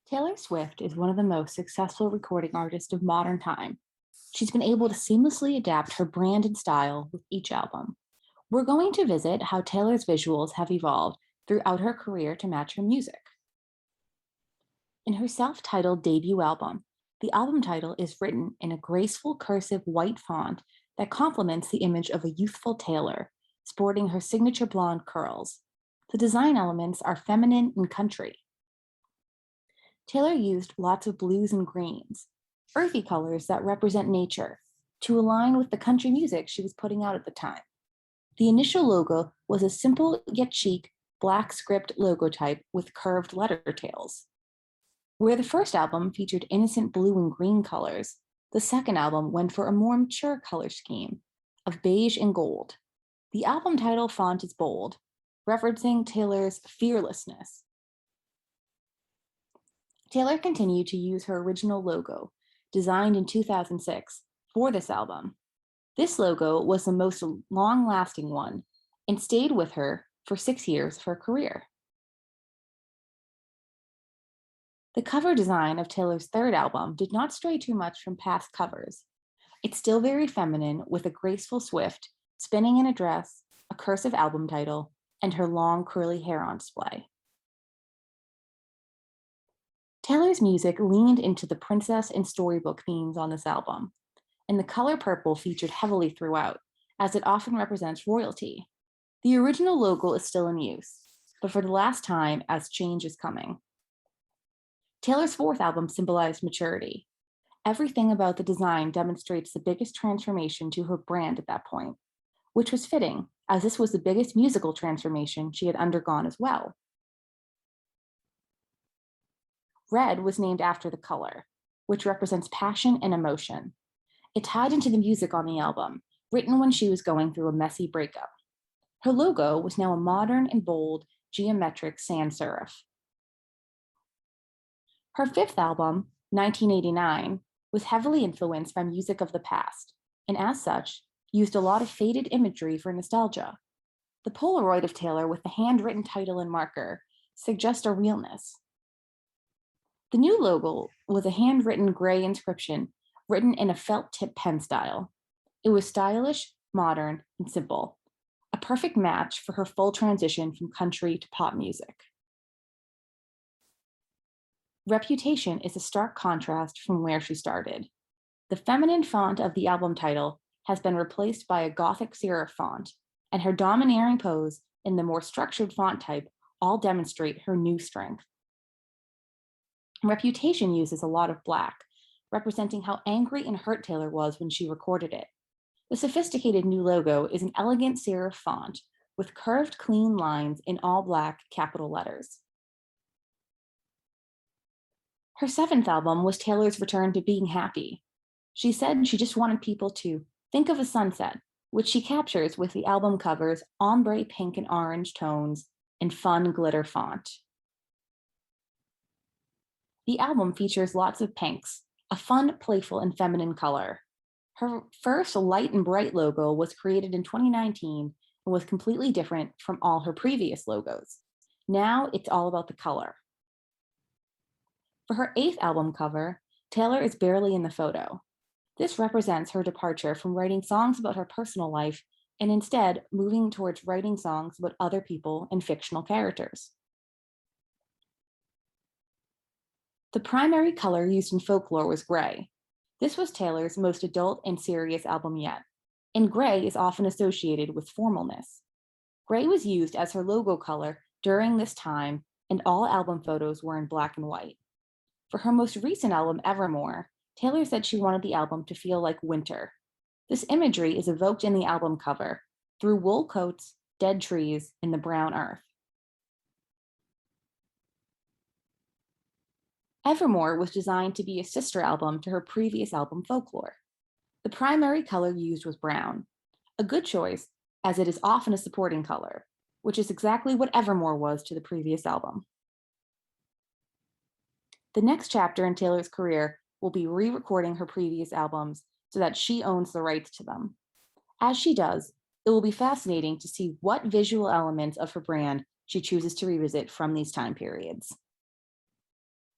Taylor Swift is one of the most successful recording artists of modern time. She's been able to seamlessly adapt her brand and style with each album. We're going to visit how Taylor's visuals have evolved throughout her career to match her music. In her self titled debut album, the album title is written in a graceful cursive white font that complements the image of a youthful Taylor, sporting her signature blonde curls. The design elements are feminine and country. Taylor used lots of blues and greens, earthy colors that represent nature, to align with the country music she was putting out at the time. The initial logo was a simple yet chic black script logo type with curved letter tails. Where the first album featured innocent blue and green colors, the second album went for a more mature color scheme of beige and gold. The album title font is bold, referencing Taylor's fearlessness. Taylor continued to use her original logo, designed in 2006, for this album. This logo was the most long-lasting one and stayed with her for 6 years of her career. The cover design of Taylor's third album did not stray too much from past covers. It's still very feminine, with a graceful Swift spinning in a dress, a cursive album title, and her long curly hair on display. Taylor's music leaned into the princess and storybook themes on this album, and the color purple featured heavily throughout, as it often represents royalty. The original logo is still in use, but for the last time as change is coming. Taylor's fourth album symbolized maturity. Everything about the design demonstrates the biggest transformation to her brand at that point, which was fitting, as this was the biggest musical transformation she had undergone as well. Red was named after the color, which represents passion and emotion. It tied into the music on the album, written when she was going through a messy breakup. Her logo was now a modern and bold, geometric sans serif. Her fifth album, 1989, was heavily influenced by music of the past, and as such, used a lot of faded imagery for nostalgia. The Polaroid of Taylor with the handwritten title and marker suggests a realness. The new logo was a handwritten gray inscription written in a felt tip pen style. It was stylish, modern, and simple, a perfect match for her full transition from country to pop music. Reputation is a stark contrast from where she started. The feminine font of the album title has been replaced by a Gothic serif font, and her domineering pose and the more structured font type all demonstrate her new strength. Reputation uses a lot of black, representing how angry and hurt Taylor was when she recorded it. The sophisticated new logo is an elegant serif font with curved, clean lines in all black capital letters. Her seventh album was Taylor's return to being happy. She said she just wanted people to think of a sunset, which she captures with the album cover's ombre pink and orange tones and fun glitter font. The album features lots of pinks, a fun, playful, and feminine color. Her first light and bright logo was created in 2019 and was completely different from all her previous logos. Now it's all about the color. For her eighth album cover, Taylor is barely in the photo. This represents her departure from writing songs about her personal life and instead moving towards writing songs about other people and fictional characters. The primary color used in Folklore was gray. This was Taylor's most adult and serious album yet, and gray is often associated with formalness. Gray was used as her logo color during this time, and all album photos were in black and white. For her most recent album, Evermore, Taylor said she wanted the album to feel like winter. This imagery is evoked in the album cover through wool coats, dead trees, and the brown earth. Evermore was designed to be a sister album to her previous album, Folklore. The primary color used was brown, a good choice as it is often a supporting color, which is exactly what Evermore was to the previous album. The next chapter in Taylor's career will be re-recording her previous albums so that she owns the rights to them. As she does, it will be fascinating to see what visual elements of her brand she chooses to revisit from these time periods.